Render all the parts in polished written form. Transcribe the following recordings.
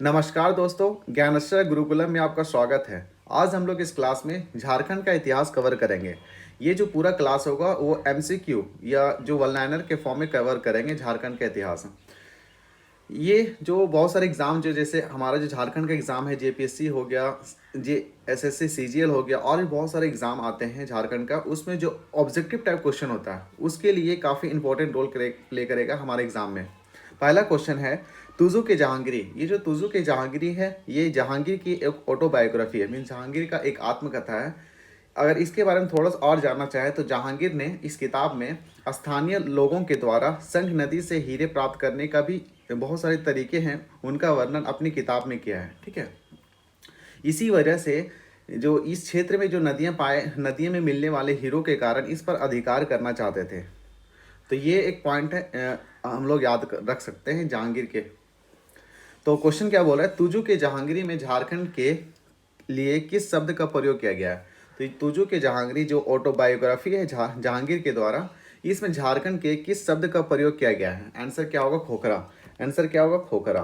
नमस्कार दोस्तों, ज्ञानश्रय गुरुकुलम में आपका स्वागत है। आज हम लोग इस क्लास में झारखंड का इतिहास कवर करेंगे। ये जो पूरा क्लास होगा वो एमसीक्यू या जो वन लाइनर के फॉर्म में कवर करेंगे झारखंड का इतिहास। ये जो बहुत सारे एग्ज़ाम जो जैसे हमारा जो झारखंड का एग्ज़ाम है, जेपीएससी हो गया, जे एसएससी सीजीएल हो गया, और भी बहुत सारे एग्ज़ाम आते हैं झारखंड का। उसमें जो ऑब्जेक्टिव टाइप क्वेश्चन होता है उसके लिए काफ़ी इंपॉर्टेंट रोल प्ले करेगा हमारे एग्ज़ाम में। पहला क्वेश्चन है तुजुक ए जहांगीरी। ये जो तुजुक ए जहांगीरी है ये जहांगीर की एक ऑटोबायोग्राफी है, मीन जहांगीर का एक आत्मकथा है। अगर इसके बारे में थोड़ा सा और जानना चाहे तो जहांगीर ने इस किताब में स्थानीय लोगों के द्वारा संघ नदी से हीरे प्राप्त करने का भी बहुत सारे तरीके हैं, उनका वर्णन अपनी किताब में किया है। ठीक है, इसी वजह से जो इस क्षेत्र में जो नदियों में मिलने वाले हीरो के कारण इस पर अधिकार करना चाहते थे। तो ये एक पॉइंट है, हम लोग रख सकते हैं जहांगीर के। तो क्वेश्चन क्या बोल रहा है, तुजु के जहांगीरी में झारखंड के लिए किस शब्द का प्रयोग किया गया है। तो तुजु के जहांगीरी जो ऑटोबायोग्राफी है जहांगीर के द्वारा, इसमें झारखंड के किस शब्द का प्रयोग किया गया है। आंसर क्या होगा, खोखरा। आंसर क्या होगा, खोखरा।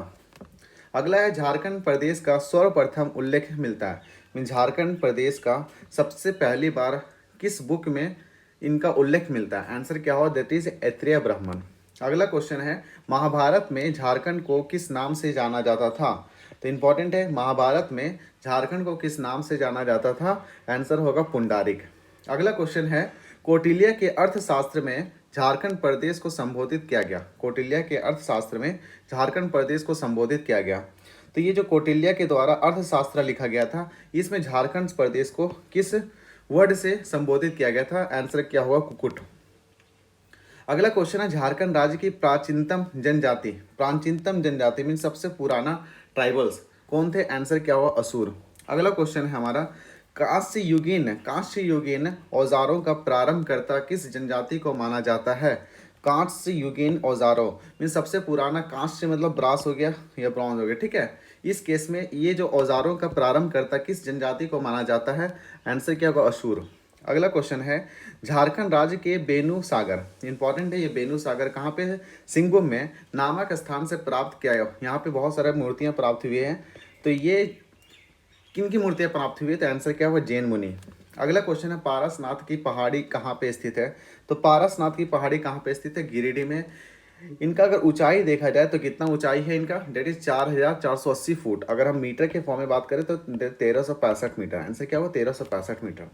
अगला है झारखंड प्रदेश का सर्वप्रथम उल्लेख मिलता है। झारखंड प्रदेश का सबसे पहली बार किस बुक में इनका उल्लेख मिलता है। आंसर क्या होगा, दैट इज ऐत्रेय ब्राह्मण। अगला क्वेश्चन है महाभारत में झारखंड को किस नाम से जाना जाता था। तो इंपॉर्टेंट है, महाभारत में झारखंड को किस नाम से जाना जाता था। आंसर होगा पुंडारिक। अगला क्वेश्चन है कौटिल्य के अर्थशास्त्र में झारखंड प्रदेश को संबोधित किया गया। कौटिल्य के अर्थशास्त्र में झारखंड प्रदेश को संबोधित किया गया। तो ये जो कौटिल्य के द्वारा अर्थशास्त्र लिखा गया था, इसमें झारखंड प्रदेश को किस वर्ड से संबोधित किया गया था। आंसर क्या हुआ, कुकुट। अगला क्वेश्चन है झारखंड राज्य की प्राचीनतम जनजाति मीन सबसे पुराना ट्राइबल्स कौन थे। आंसर क्या हुआ, असुर। अगला क्वेश्चन है हमारा कांस्य युगीन औजारों का प्रारंभकर्ता किस जनजाति को माना जाता है। कांस्य युगीन औजारों मीन सबसे पुराना, कांस्य मतलब ब्रास हो गया या ब्रॉन्ज हो गया। ठीक है, इस केस में ये जो औजारों का प्रारंभकर्ता किस जनजाति को माना जाता है। आंसर क्या होगा, असुर। अगला क्वेश्चन है झारखंड राज्य के बेनू सागर, इंपॉर्टेंट है ये बेनू सागर कहाँ पे है, सिंहभूम में नामक स्थान से प्राप्त किया है। यहाँ पे बहुत सारे मूर्तियाँ प्राप्त हुई हैं। तो ये किन की मूर्तियाँ प्राप्त हुई है। तो आंसर क्या होगा, जैन मुनि। अगला क्वेश्चन है पारसनाथ की पहाड़ी कहाँ पे स्थित है। तो पारसनाथ की पहाड़ी कहाँ पे स्थित है, गिरिडीह में। इनका अगर ऊंचाई देखा जाए तो कितना ऊंचाई है इनका, डेट इज 4480 फुट। अगर हम मीटर के फॉर्म में बात करें तो 1365 मीटर। आंसर क्या होगा, 1365 मीटर।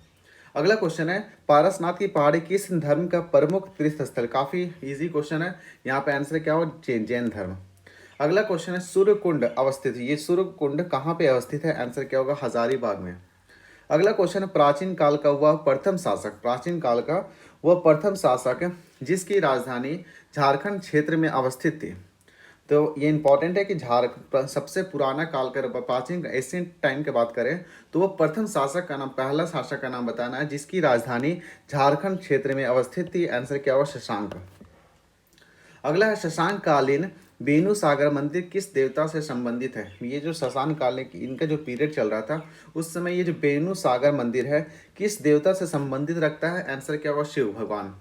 अगला क्वेश्चन है पारसनाथ की पहाड़ी किस धर्म का प्रमुख तीर्थ स्थल। काफी इजी क्वेश्चन है, यहाँ पे आंसर क्या होगा, जैन धर्म। अगला क्वेश्चन है सूर्यकुंड अवस्थित, ये सूर्यकुंड कहाँ पे अवस्थित है। आंसर क्या होगा, हजारीबाग में। अगला क्वेश्चन है प्राचीन काल का वह प्रथम शासक, प्राचीन काल का वह प्रथम शासक जिसकी राजधानी झारखंड क्षेत्र में अवस्थित थी। तो ये इंपॉर्टेंट है कि सबसे पुराना काल का प्राचीन एशियंट टाइम की बात करें तो वो प्रथम शासक का नाम, पहला शासक का नाम बताना है जिसकी राजधानी झारखंड क्षेत्र में अवस्थित थी। आंसर क्या हुआ, शशांक। अगला है शशांक कालीन बेनू सागर मंदिर किस देवता से संबंधित है। ये जो शशांक कालीन इनका जो पीरियड चल रहा था उस समय ये जो बेनू सागर मंदिर है किस देवता से संबंधित रखता है। आंसर क्या होगा, शिव भगवान।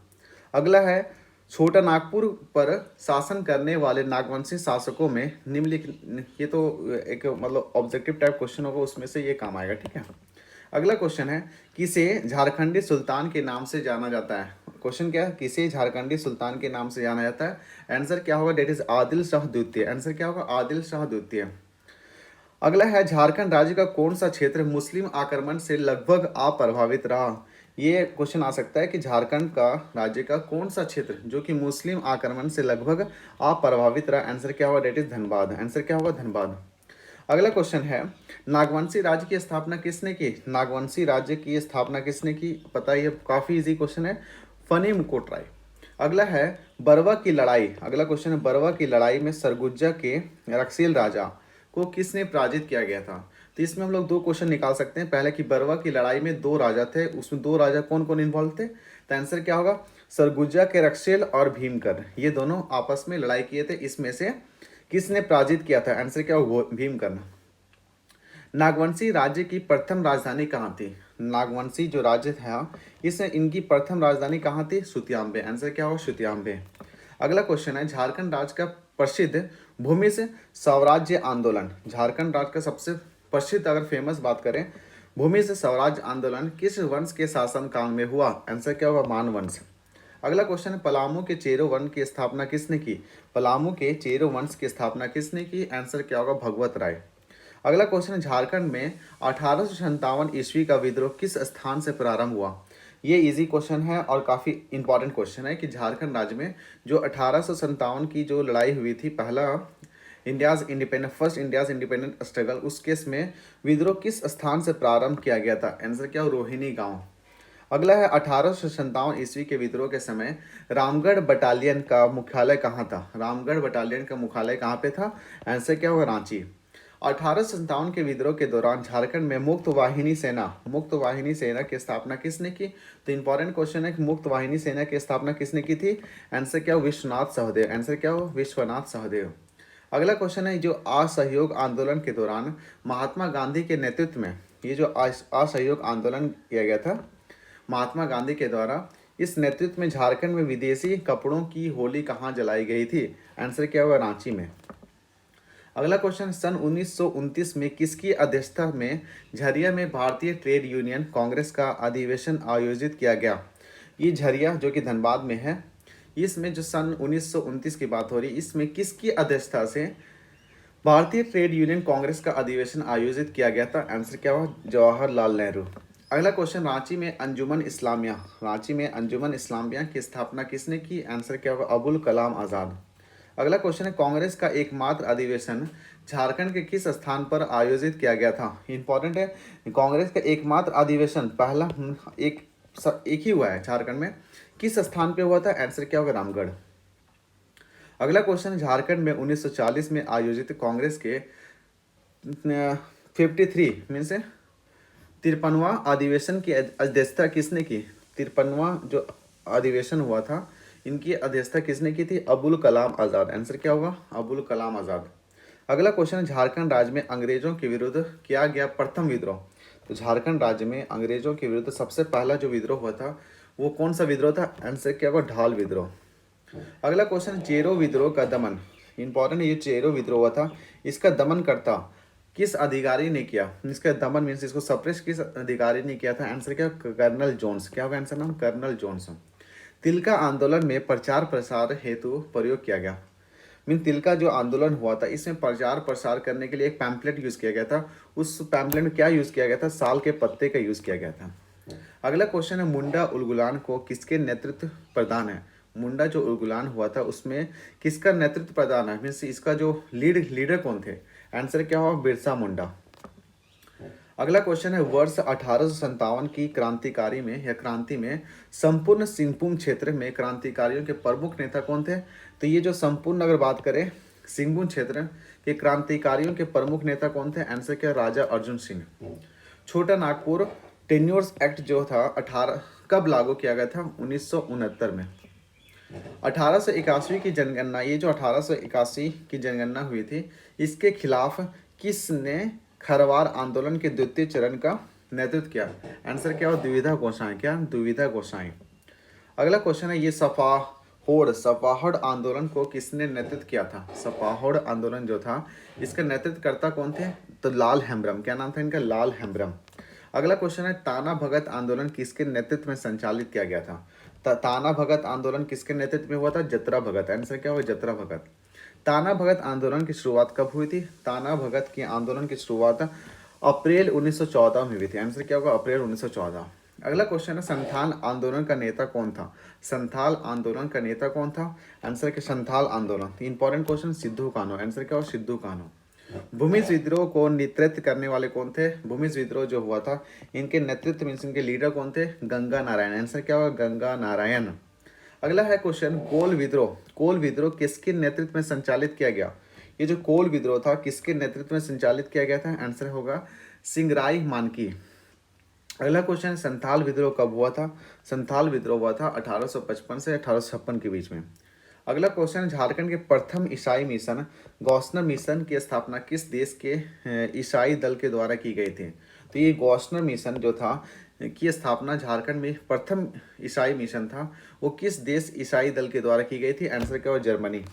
अगला है छोटा नागपुर पर शासन करने वाले नागवंशी शासकों में निम्नलिखित, ये तो एक मतलब ऑब्जेक्टिव टाइप क्वेश्चन होगा, उसमें से ये काम आएगा। ठीक है, अगला क्वेश्चन है किसे झारखंडी सुल्तान के नाम से जाना जाता है। क्वेश्चन क्या है, किसे झारखंडी सुल्तान के नाम से जाना जाता है। आंसर क्या होगा, डेट इज आदिल शाह द्वितीय। आंसर क्या होगा, आदिल शाह द्वितीय। अगला है झारखंड राज्य का कौन सा क्षेत्र मुस्लिम आक्रमण से लगभग अप्रभावित रहा। ये क्वेश्चन आ सकता है कि झारखंड का राज्य का कौन सा क्षेत्र जो कि मुस्लिम आक्रमण से लगभग अप्रभावित रहा। आंसर क्या होगा, डेट इज धनबाद। आंसर क्या होगा, धनबाद। अगला क्वेश्चन है नागवंशी राज्य की स्थापना किसने की। नागवंशी राज्य की स्थापना किसने की, पता है, ये काफी इजी क्वेश्चन है, फनी मुकुट राय। अगला है बरवा की लड़ाई, अगला क्वेश्चन है बरवा की लड़ाई में सरगुजा के रक्सील राजा को किसने पराजित किया गया था। तो इसमें हम लोग दो क्वेश्चन निकाल सकते हैं। पहले कि बरवा की लड़ाई में दो राजा थे, उसमें दो राजा कौन कौन इन्वॉल्व थे। तो आंसर क्या होगा, सरगुजा के रक्सेल और भीमकर, ये दोनों आपस में लड़ाई किए थे। इसमें से किसने पराजित किया था। आंसर क्या होगा, भीमकर। नागवंशी राज्य की प्रथम राजधानी कहाँ थी। नागवंशी जो राज्य था इसमें इनकी प्रथम राजधानी कहाँ थी, सुतियाम्बे। आंसर क्या होगा, सुतियाम्बे। अगला क्वेश्चन है झारखंड राज्य का प्रसिद्ध भूमि से स्वराज्य आंदोलन, झारखंड राज्य का सबसे प्रसिद्ध अगर फेमस बात करें, भूमि से स्वराज्य आंदोलन किस वंश के शासन काल में हुआ? आंसर क्या होगा? मान वंश। अगला क्वेश्चन है, पलामू के चेरो वन की स्थापना किसने की? पलामू के चेरो वंश की स्थापना किसने की? आंसर क्या होगा? भगवत राय। अगला क्वेश्चन है, झारखंड में 1857 ईस्वी का विद्रोह किस स्थान से प्रारंभ हुआ? ये इजी क्वेश्चन है और काफ़ी इंपॉर्टेंट क्वेश्चन है कि झारखंड राज्य में जो 1857 की जो लड़ाई हुई थी, पहला फर्स्ट इंडियाज इंडिपेंडेंट स्ट्रगल, उस केस में विद्रोह किस स्थान से प्रारंभ किया गया था? आंसर क्या हो? रोहिणी गांव। अगला है, 1857 ईस्वी के विद्रोह के समय रामगढ़ बटालियन का मुख्यालय कहाँ था? रामगढ़ बटालियन का मुख्यालय कहाँ पे था? आंसर क्या होगा? रांची। 1857 के विद्रोह के दौरान झारखंड में मुक्त वाहिनी सेना की स्थापना किसने की? तो इंपॉर्टेंट क्वेश्चन है कि मुक्त वाहिनी सेना की स्थापना किसने की थी? आंसर क्या हो? विश्वनाथ सहदेव। आंसर क्या हो? विश्वनाथ सहदेव। अगला क्वेश्चन है, जो असहयोग आंदोलन के दौरान महात्मा गांधी के नेतृत्व में, ये जो असहयोग आंदोलन किया गया था महात्मा गांधी के द्वारा, इस नेतृत्व में झारखंड में विदेशी कपड़ों की होली कहाँ जलाई गई थी? आंसर क्या होगा? रांची में। अगला क्वेश्चन, सन 1929 में किसकी अध्यक्षता में झरिया में भारतीय ट्रेड यूनियन कांग्रेस का अधिवेशन आयोजित किया गया? ये झरिया जो कि धनबाद में है, इसमें जो सन 1929 की बात हो रही है, इसमें किसकी अध्यक्षता से भारतीय ट्रेड यूनियन कांग्रेस का अधिवेशन आयोजित किया गया था? आंसर क्या हुआ? जवाहरलाल नेहरू। अगला क्वेश्चन, रांची में अंजुमन इस्लामिया की स्थापना किसने की? आंसर क्या होगा? अबुल कलाम आज़ाद। अगला क्वेश्चन है, कांग्रेस का एकमात्र अधिवेशन झारखंड के किस स्थान पर आयोजित किया गया था? इंपॉर्टेंट है, कांग्रेस का एकमात्र अधिवेशन पहला एक ही हुआ है झारखंड में, किस स्थान पे हुआ था? आंसर क्या होगा? रामगढ़। अगला क्वेश्चन, झारखंड में 1940 में आयोजित कांग्रेस के 53 मीन्स 53वां अधिवेशन की अध्यक्षता किसने की? 53वां जो अधिवेशन हुआ था, इनकी अध्यक्षता किसने की थी? अबुल कलाम आज़ाद। आंसर क्या होगा? अबुल कलाम आज़ाद। अगला क्वेश्चन, झारखंड राज्य में अंग्रेजों के विरुद्ध किया गया प्रथम विद्रोह। तो झारखंड राज्य में अंग्रेजों के विरुद्ध सबसे पहला जो विद्रोह हुआ था, वो कौन सा विद्रोह था? आंसर क्या होगा? ढाल विद्रोह। अगला क्वेश्चन, चेरो विद्रोह का दमन, इंपॉर्टेंट, ये चेरो विद्रोह हुआ था, इसका दमन करता किस अधिकारी ने किया? इसका दमन मीन्स इसको सप्रेस किस अधिकारी ने किया था? आंसर क्या? Colonel Jones. क्या होगा आंसर नाम? Colonel Jones. तिलका आंदोलन में प्रचार प्रसार हेतु प्रयोग किया गया, मीन तिलका जो आंदोलन हुआ था, इसमें प्रचार प्रसार करने के लिए एक पैम्पलेट यूज किया गया था। उस पैम्पलेट में क्या यूज किया गया था? साल के पत्ते का यूज किया गया था। अगला क्वेश्चन है, मुंडा उलगुलान को किसके नेतृत्व प्रदान है? मुंडा जो उलगुलान हुआ था उसमें किसका नेतृत्व प्रदान है, मीन्स इसका जो लीडर कौन थे? आंसर क्या होगा? बिरसा मुंडा। अगला क्वेश्चन है, वर्ष 1857 की क्रांतिकारी में या क्रांति में संपूर्ण सिंहभूम क्षेत्र में क्रांतिकारियों के प्रमुख नेता कौन थे? तो ये जो संपूर्ण अगर बात करें सिंहभूम क्षेत्र के क्रांतिकारियों के प्रमुख नेता कौन थे? आंसर क्या? राजा अर्जुन सिंह। छोटा नागपुर टेन्योर्स एक्ट जो था 18 कब लागू किया गया था? 1969 में। 1881 की जनगणना, ये जो 1881 की जनगणना हुई थी, इसके खिलाफ किसने खरवार आंदोलन के द्वितीय चरण का नेतृत्व किया? आंसर क्या हो? द्विविधा गोसाई। क्या? द्विविधा गोसाई। अगला क्वेश्चन है, ये सपाहोड़ आंदोलन को किसने नेतृत्व किया था? सपाहोड़ आंदोलन जो था, इसका नेतृत्वकर्ता कौन थे? तो लाल हेम्ब्रम। क्या नाम था इनका? लाल हेम्ब्रम। अगला क्वेश्चन है, ताना भगत आंदोलन किसके नेतृत्व में संचालित किया गया था? ताना भगत आंदोलन किसके नेतृत्व में हुआ था? जतरा भगत। आंसर क्या होगा? जतरा भगत। ताना भगत आंदोलन की शुरुआत कब हुई थी? ताना भगत की आंदोलन की शुरुआत अप्रैल 1914 में हुई थी। आंसर क्या होगा? अप्रैल 1914। अगला क्वेश्चन है, संथाल आंदोलन का नेता कौन था? संथाल आंदोलन का नेता कौन था? आंसर क्या? संथाल आंदोलन। Important question, Sidhu Kanhu. Answer क्या होगा? सिद्धू कान्हू। भूमिज विद्रोह को नेतृत्व करने वाले कौन थे? भूमिज विद्रोह जो हुआ था, इनके नेतृत्व मीन्स इनके लीडर कौन थे? गंगा नारायण। आंसर क्या होगा? गंगा नारायण। अगला है क्वेश्चन, कोल विद्रोह किसके नेतृत्व में संचालित किया गया? ये जो कोल विद्रोह था किसके नेतृत्व में संचालित किया गया था? आंसर होगा सिंगराई मानकी। अगला क्वेश्चन है, संथाल विद्रोह कब हुआ था? संथाल विद्रोह हुआ था 1855 से 1856 के बीच में। अगला क्वेश्चन, झारखंड के प्रथम ईसाई मिशन गौसनर मिशन की स्थापना किस देश के ईसाई दल के द्वारा की गई थी? तो ये गौसनर मिशन जो था की स्थापना झारखंड में प्रथम ईसाई मिशन था, वो किस देश ईसाई दल के द्वारा की गई थी? आंसर क्या हुआ? जर्मनी।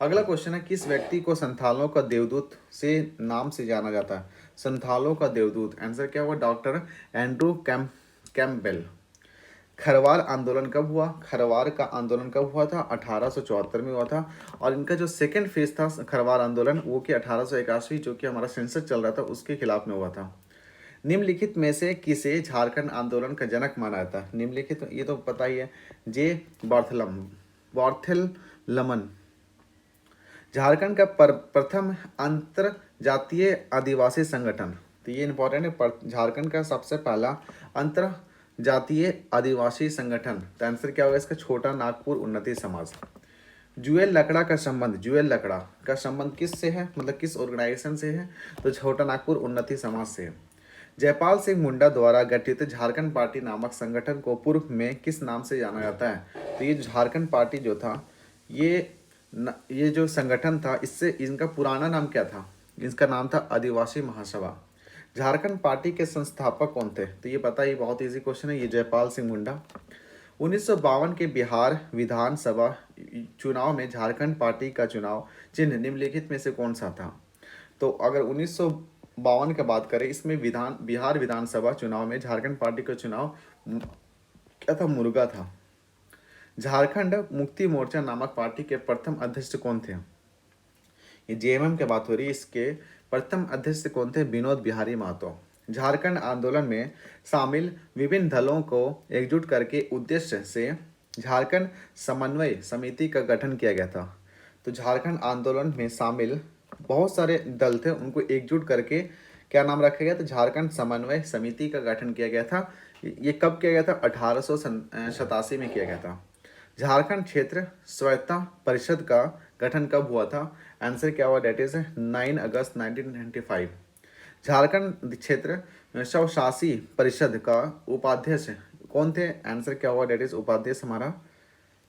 अगला क्वेश्चन है, किस व्यक्ति को संथालों का देवदूत से नाम से जाना जाता है? संथालों का देवदूत, आंसर क्या हुआ? Doctor Andrew Campbell. खरवार आंदोलन कब हुआ? खरवार का आंदोलन कब हुआ था? 1874 में हुआ था। और इनका जो सेकंड फेज था खरवार आंदोलन, वो कि 1881, जो कि हमारा सेंसस चल रहा था उसके खिलाफ में हुआ था। निम्नलिखित में से किसे झारखंड आंदोलन का जनक माना जाता है? निम्नलिखित, ये तो पता ही है, जे बॉर्थेलमन। झारखंड का प्रथम अंतर जातीय आदिवासी संगठन, तो ये इंपॉर्टेंट है, झारखंड का सबसे पहला अंतर जातीय आदिवासी संगठन, तो आंसर क्या होगा इसका? छोटा नागपुर उन्नति समाज। जुएल लकड़ा का संबंध, जुएल लकड़ा का संबंध किस से है, मतलब किस ऑर्गेनाइजेशन से है? तो छोटा नागपुर उन्नति समाज से है। जयपाल सिंह मुंडा द्वारा गठित झारखंड पार्टी नामक संगठन को पूर्व में किस नाम से जाना जाता है? तो ये झारखंड पार्टी जो था, ये जो संगठन था, इससे इनका पुराना नाम क्या था? इसका नाम था आदिवासी महासभा। झारखंड पार्टी के संस्थापक कौन थे? तो ये पता ही, बहुत इजी क्वेश्चन है, ये जयपाल सिंह मुंडा। 1952 के बिहार विधानसभा चुनाव में झारखंड पार्टी का चुनाव चिन्ह निम्नलिखित में से कौन सा था? तो अगर 1952 की बात करें, इसमें बिहार विधानसभा चुनाव में झारखंड पार्टी का चुनाव क्या था? मुर्गा था। झारखंड मुक्ति मोर्चा नामक पार्टी के प्रथम अध्यक्ष कौन थे? ये जेएमएम की बात हो रही है, इसके प्रथम अध्यक्ष कौन थे? विनोद बिहारी महतो। झारखंड आंदोलन में शामिल विभिन्न दलों को एकजुट करके उद्देश्य से झारखंड समन्वय समिति का गठन किया गया था। तो झारखंड आंदोलन में शामिल बहुत सारे दल थे, उनको एकजुट करके क्या नाम रखा गया? तो झारखंड समन्वय समिति का गठन किया गया था। ये कब किया गया था? 1887 में किया गया था। झारखंड क्षेत्र स्वायत्ता परिषद का गठन कब हुआ था? आंसर क्या हुआ? डेट इज 9 अगस्त 1995। झारखंड क्षेत्र स्वशासी परिषद का उपाध्यक्ष कौन थे? आंसर क्या हुआ? डेट इज उपाध्यक्ष हमारा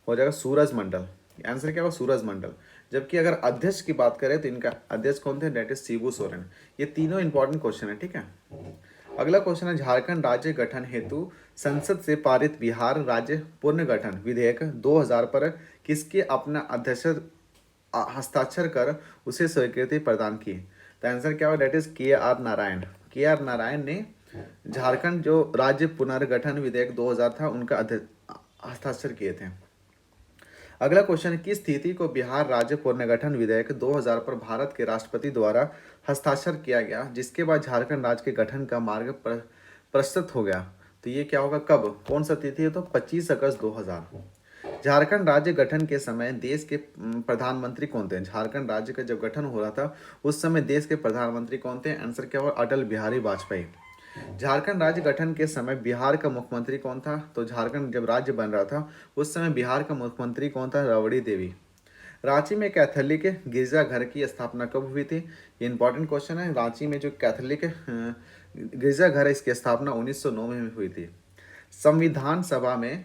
हो जाएगा सूरज मंडल। आंसर क्या हुआ? सूरज मंडल। जबकि अगर अध्यक्ष की बात करें तो इनका अध्यक्ष कौन थे? That is Shibu Soren. ये तीनों इंपॉर्टेंट क्वेश्चन है, ठीक है। अगला क्वेश्चन है, झारखंड राज्य गठन हेतु संसद से पारित बिहार राज्य पुनर्गठन विधेयक 2000 पर किसके अपना अध्यक्ष हस्ताक्षर कर उसे स्वीकृति प्रदान की? तो आंसर क्या हुआ? That is KR Narayan. KR Narayan ने झारखंड जो राज्य पुनर्गठन विधेयक 2000 था उनका हस्ताक्षर किए थे। अगला क्वेश्चन है, किस स्थिति को बिहार राज्य पुनर्गठन विधेयक 2000 पर भारत के राष्ट्रपति द्वारा हस्ताक्षर किया गया, जिसके बाद झारखंड राज्य के गठन का मार्ग प्रशस्त हो गया? तो ये क्या होगा? कब, कौन सा तिथि है? तो 25 अगस्त 2000। झारखंड राज्य गठन के समय देश के प्रधानमंत्री कौन थे? झारखंड राज्य का जब गठन हो रहा था उस समय देश के प्रधानमंत्री कौन थे? आंसर क्या हुआ? अटल बिहारी वाजपेयी। झारखंड राज्य गठन के समय बिहार का मुख्यमंत्री कौन था? तो झारखंड जब राज्य बन रहा था उस समय बिहार का मुख्यमंत्री कौन था? राबड़ी देवी। रांची में कैथोलिक गिरजाघर की स्थापना कब हुई थी? ये इंपॉर्टेंट क्वेश्चन है। रांची में जो कैथोलिक गिरजाघर है इसकी स्थापना 1909 में हुई थी। संविधान सभा में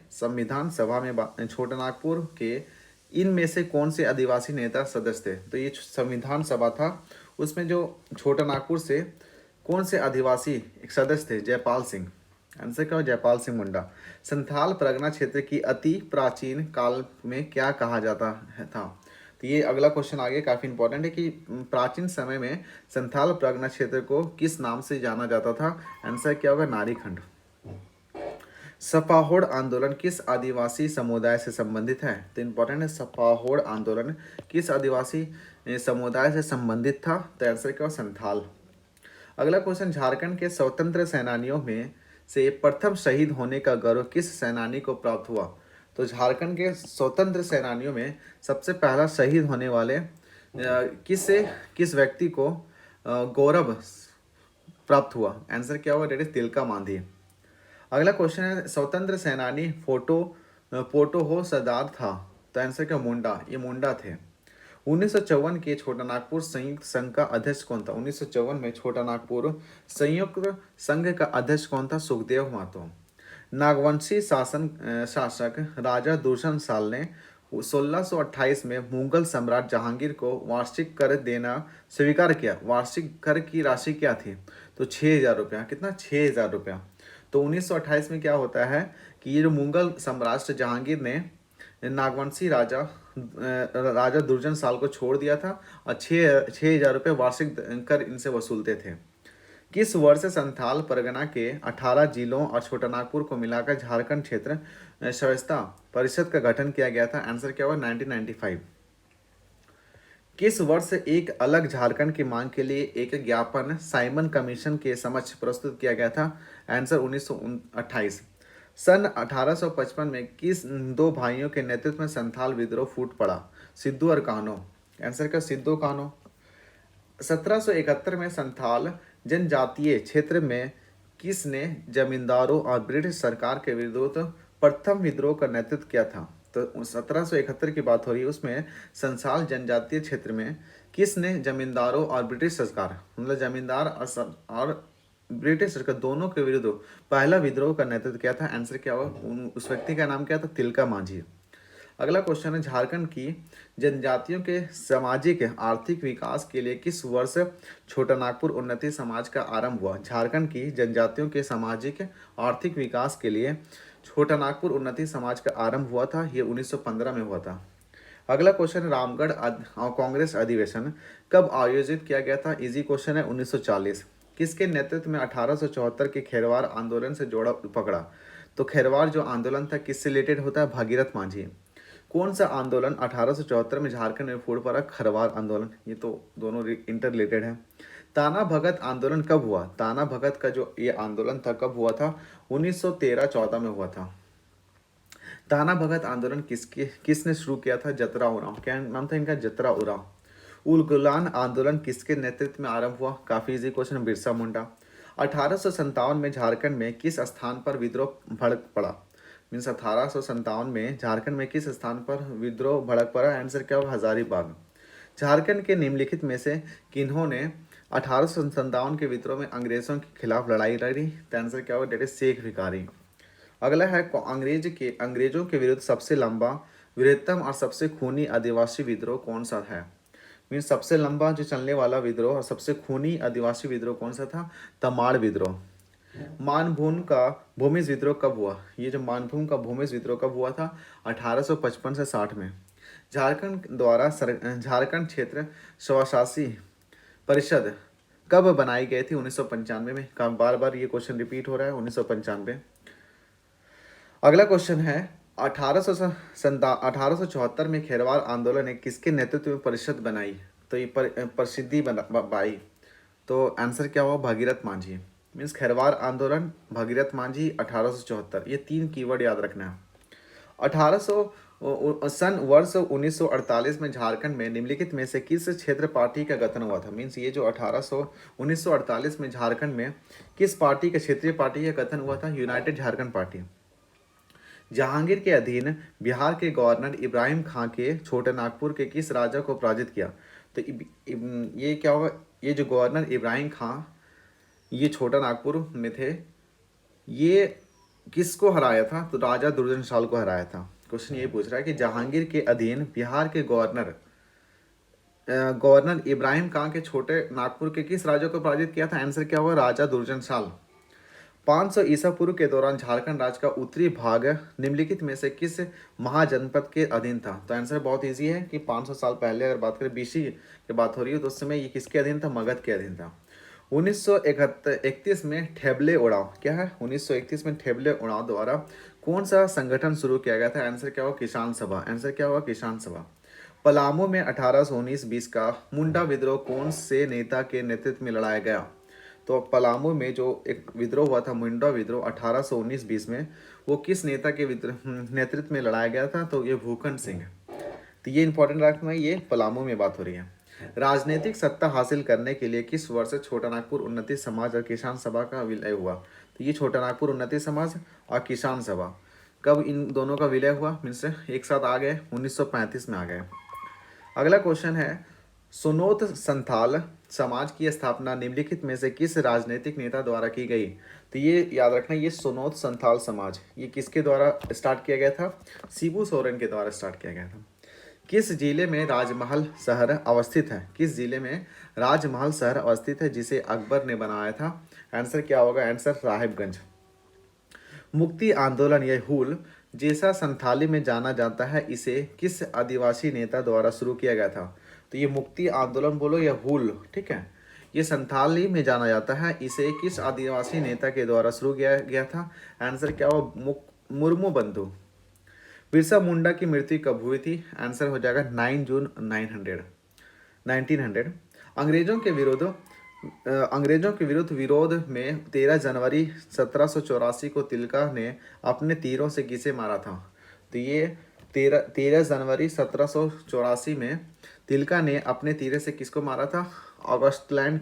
छोटा नागपुर के इनमें से कौन से आदिवासी नेता सदस्य थे? तो ये संविधान सभा था, उसमें जो छोटा नागपुर से कौन से आदिवासी एक सदस्य थे? जयपाल सिंह। आंसर क्या हो? जयपाल सिंह मुंडा। संथाल परगना क्षेत्र की अति प्राचीन काल में क्या कहा जाता था? तो ये अगला क्वेश्चन आगे काफी इंपॉर्टेंट है कि प्राचीन समय में संथाल परगना क्षेत्र को किस नाम से जाना जाता था? आंसर क्या होगा? नारीखंड। सपाहोड़ आंदोलन किस आदिवासी समुदाय से संबंधित है? तो इंपॉर्टेंट है, सपाहोड़ आंदोलन किस आदिवासी समुदाय से संबंधित था? तो आंसर क्या हो? संथाल। अगला क्वेश्चन, झारखंड के स्वतंत्र सेनानियों में से प्रथम शहीद होने का गौरव किस सेनानी को प्राप्त हुआ? तो झारखंड के स्वतंत्र सेनानियों में सबसे पहला शहीद होने वाले किस व्यक्ति को गौरव प्राप्त हुआ? आंसर क्या हुआ? That is Tilka Manjhi. अगला क्वेश्चन है, स्वतंत्र सेनानी पोटो हो सरदार था? तो आंसर क्या? मुंडा। ये मुंडा थे। 1954 के छोटा नागपुर संयुक्त संघ का अध्यक्ष कौन था? 1954 में छोटा नागपुर संयुक्त संघ का अध्यक्ष कौन था? सुखदेव महतो। नागवंशी शासक राजा दूषण साल ने 1628 में मुगल सम्राट जहांगीर को वार्षिक कर देना स्वीकार किया। वार्षिक कर की राशि क्या थी? तो 6000 रुपया। कितना? 6000 रुपया। तो 1928 में क्या होता है कि ये जो मुगल सम्राट जहांगीर ने नागवंशी राजा राजा दुर्जन साल को छोड़ दिया था और 6,000 रुपये वार्षिक कर इनसे वसूलते थे। किस वर्ष संथाल परगना के 18 जिलों और छोटानागपुर को मिलाकर झारखंड क्षेत्र स्वायत्तता परिषद का गठन किया गया था? आंसर क्या होगा? 1995। किस वर्ष एक अलग झारखंड की मांग के लिए एक ज्ञापन साइमन कमीशन के समक्ष प्रस्तुत किया गया था? आंसर 1928। सन 1855 में किस दो भाइयों के नेतृत्व में संथाल विद्रोह फूट पड़ा? सिद्धू और कान्हो। आंसर क्या? सिद्धू कान्हो। 1771 में संथाल जनजातीय क्षेत्र में किसने जमींदारों और ब्रिटिश सरकार के विरुद्ध प्रथम विद्रोह का नेतृत्व किया था? तो 1771 की बात हो रही है, उसमें संथाल जनजातीय क्षेत्र में किसने जमींदारों और ब्रिटिश सरकार, मतलब जमींदार और ब्रिटिश सरकार दोनों के विरुद्ध पहला विद्रोह का नेतृत्व किया था? आंसर क्या होगा? उस व्यक्ति का नाम क्या था? तिलका मांझी। अगला क्वेश्चन है, झारखंड की जनजातियों के सामाजिक आर्थिक विकास के लिए किस वर्ष छोटानागपुर उन्नति समाज का आरंभ हुआ? झारखंड की जनजातियों के सामाजिक आर्थिक विकास के लिए छोटानागपुर उन्नति समाज का आरंभ हुआ था, ये 1915 में हुआ था। अगला क्वेश्चन, रामगढ़ कांग्रेस अधिवेशन कब आयोजित किया गया था? इजी क्वेश्चन है, 1940। किसके नेतृत्व में 1874 के खेरवार आंदोलन से जोड़ा पकड़ा? तो खेरवार जो आंदोलन था किससे रिलेटेड होता है? भागीरथ मांझी। कौन सा आंदोलन 1874 में झारखंड में फूट पड़ा? खरवार आंदोलन। ये तो दोनों इंटर रिलेटेड है। ताना भगत आंदोलन कब हुआ? ताना भगत का जो ये आंदोलन था कब हुआ था? 1913-14 में हुआ था। ताना भगत आंदोलन किसने शुरू किया था? जतरा उरांव। क्या नाम था इनका? जतरा उरांव। उलगुलान आंदोलन किसके नेतृत्व में आरंभ हुआ? काफी इजी क्वेश्चन, बिरसा मुंडा। 1857 में झारखंड में किस स्थान पर विद्रोह भड़क पड़ा? मीन्स 1857 में झारखंड में किस स्थान पर विद्रोह भड़क पड़ा? आंसर क्या होगा? हजारीबाग। झारखंड के निम्नलिखित में से किन्होंने 1857 के विद्रोह में अंग्रेजों के खिलाफ लड़ाई लड़ी? तो आंसर क्या होगा? Date is Sheikh Bhikhari. अगला है, अंग्रेजों के विरुद्ध सबसे लंबा, वृहत्तम और सबसे खूनी आदिवासी विद्रोह कौन सा है? मीन्स सबसे लंबा जो चलने वाला विद्रोह और सबसे खूनी आदिवासी विद्रोह कौन सा था? तमाड़ विद्रोह। मानभूम का भूमिज विद्रोह कब हुआ? ये जो मानभूम का भूमिज विद्रोह कब हुआ था? 1855 से 60 में। झारखंड द्वारा झारखंड क्षेत्र स्वशासी परिषद कब बनाई गई थी? 1995 में। बार बार ये क्वेश्चन रिपीट हो रहा है, 1995। अगला क्वेश्चन है, 1874 में खेरवार आंदोलन ने किसके नेतृत्व में परिषद बनाई? तो ये प्रसिद्धि बाई। तो आंसर क्या हुआ? भागीरथ मांझी। मीन्स खेरवार आंदोलन, भागीरथ मांझी, 1874। ये 3 कीवर्ड याद रखना है। 1948 में झारखंड में निम्नलिखित में से किस क्षेत्र पार्टी का गठन हुआ था? मीन्स ये जो 1948 में झारखंड में किस पार्टी का, क्षेत्रीय पार्टी का गठन हुआ था? United Jharkhand party. जहांगीर के अधीन बिहार के गवर्नर इब्राहिम खां के छोटानागपुर के किस राजा को पराजित किया? तो ये क्या होगा? ये जो गवर्नर इब्राहिम खां ये छोटानागपुर में थे, ये किसको हराया था? तो राजा दुर्जन साल को हराया था। क्वेश्चन ये पूछ रहा है कि जहांगीर के अधीन बिहार के गवर्नर इब्राहिम खां के छोटे नागपुर के किस राजा को पराजित किया था? आंसर क्या होगा? राजा दुर्जन साल। 500 ईसा पूर्व के दौरान झारखंड राज्य का उत्तरी भाग निम्नलिखित में से किस महाजनपद के अधीन था? तो आंसर बहुत इजी है कि 500 साल पहले अगर बात करें, बीसी की बात हो रही है, तो उस समय ये किसके अधीन था? मगध के अधीन था। 1931 में ठेबले उड़ाव, क्या है? 1931 में ठेबले उड़ाव द्वारा कौन सा संगठन शुरू किया गया था? आंसर क्या होगा? किसान सभा। आंसर क्या होगा? किसान सभा। पलामू में 1819-20 का मुंडा विद्रोह कौन से नेता के नेतृत्व में लड़ाया गया? तो पलामू में जो एक विद्रोह हुआ था, मुंडा विद्रोह 1819-20 में, वो किस नेता के नेतृत्व में लड़ाया गया था? तो ये भूखंड सिंह। तो ये इंपॉर्टेंट रखना है, ये पलामू में बात हो रही है। राजनीतिक सत्ता हासिल करने के लिए किस वर्ष छोटानागपुर उन्नति समाज और किसान सभा का विलय हुआ? तो ये छोटानागपुर उन्नति समाज और किसान सभा कब इन दोनों का विलय हुआ? मीन्स एक साथ आ गए, 1935 में आ गए। अगला क्वेश्चन है, सोनोत संथाल समाज की स्थापना निम्नलिखित में से किस राजनीतिक नेता द्वारा की गई? तो ये याद रखना, ये सोनोत संथाल समाज ये किसके द्वारा स्टार्ट किया गया था? शिबू सोरेन के द्वारा स्टार्ट किया गया था। किस जिले में राजमहल शहर अवस्थित है? किस जिले में राजमहल शहर अवस्थित है जिसे अकबर ने बनाया था? आंसर क्या होगा? आंसर साहिबगंज। मुक्ति आंदोलन या हूल जैसा संथाली में जाना जाता है, इसे किस आदिवासी नेता द्वारा शुरू किया गया था? तो ये मुक्ति आंदोलन बोलो या हुल, ठीक है। ये संथाली में जाना जाता है, इसे किस आदिवासी नेता के द्वारा शुरू किया गया था? आंसर क्या हो? मुर्मू बंधु। बिरसा मुंडा की मृत्यु कब हुई थी? आंसर हो जाएगा 9 जून 1900। अंग्रेजों के विरोध में 13 जनवरी 1784 को तिलका ने अपने तीरों से किसे मारा था? तो ये 13 जनवरी 1784 में तिलका ने अपने तीरे से किसको मारा था? ऑगस्टलैंड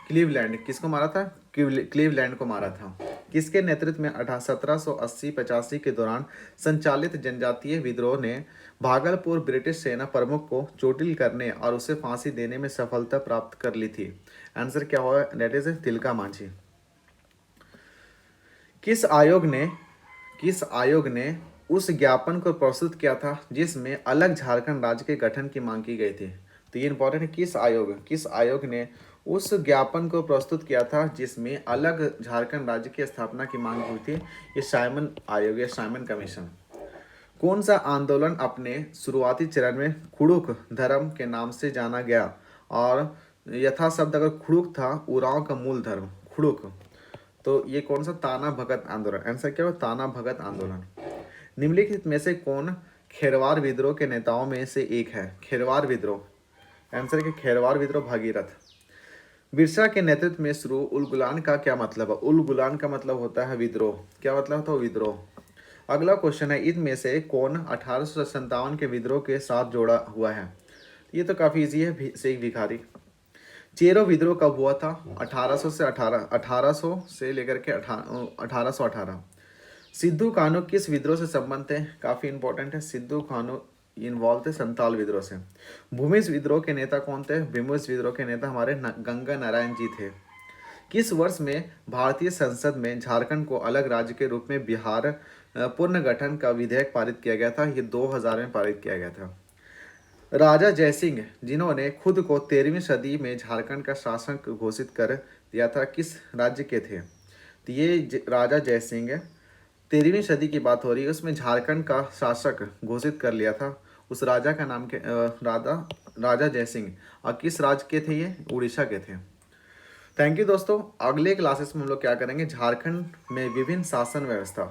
क्लीवलैंड, किसको मारा था? क्लीवलैंड को मारा था। किसके नेतृत्व में 1780-85 के दौरान संचालित जनजातीय विद्रोह ने भागलपुर ब्रिटिश सेना प्रमुख को चोटिल करने और उसे फांसी देने में सफलता प्राप्त कर ली थी? आंसर क्या हुआ? That is Tilka Manjhi. किस आयोग ने उस ज्ञापन को प्रस्तुत किया था जिसमें अलग झारखंड राज्य के गठन की मांग की गई थी? तो ये इंपॉर्टेंट है, किस आयोग ने उस ज्ञापन को प्रस्तुत किया था जिसमें अलग झारखंड राज्य की स्थापना की मांग हुई थी? ये साइमन आयोग या साइमन कमीशन। कौन सा आंदोलन अपने शुरुआती चरण में खुड़ुक धर्म के नाम से जाना गया और यथाशब्द अगर खुड़ुक था उरांव का मूल धर्म खुड़ुक, तो ये कौन सा? ताना भगत आंदोलन। आंसर क्या हो? ताना भगत आंदोलन। निम्नलिखित में से कौन खेरवार विद्रोह के नेताओं में से एक है? खेरवार विद्रोह। आंसर के खेरवार विद्रोह भागीरथ। बिरसा के नेतृत्व में शुरू उलगुलान का क्या मतलब है? उलगुलान का मतलब होता है विद्रोह। क्या मतलब होता है? विद्रोह। अगला क्वेश्चन है, इनमें से कौन 1857 के विद्रोह के साथ जोड़ा हुआ है? ये तो काफी इजी है, शेख भिखारी। चेरो विद्रोह कब हुआ था? 1800 से लेकर के 1818। सिद्धू कान्हू किस विद्रोह से संबंध थे? काफी इंपॉर्टेंट है, सिद्धू कान्हू इन्वॉल्व थे संताल विद्रोह से। भूमिज विद्रोह के नेता कौन थे? भूमिज विद्रोह के नेता हमारे गंगा नारायण जी थे। किस वर्ष में भारतीय संसद में झारखंड को अलग राज्य के रूप में बिहार पुनर्गठन का विधेयक पारित किया गया था? ये 2000 में पारित किया गया था। राजा जयसिंह, जिन्होंने खुद को 13वीं सदी में झारखंड का शासक घोषित कर दिया था, किस राज्य के थे? तो ये राजा जयसिंह 13वीं सदी की बात हो रही है, उसमें झारखंड का शासक घोषित कर लिया था। उस राजा का नाम के राजा जयसिंह। और किस राज्य के थे ये? उड़ीसा के थे। थैंक यू दोस्तों। अगले क्लासेस में हम लोग क्या करेंगे? झारखंड में विभिन्न शासन व्यवस्था।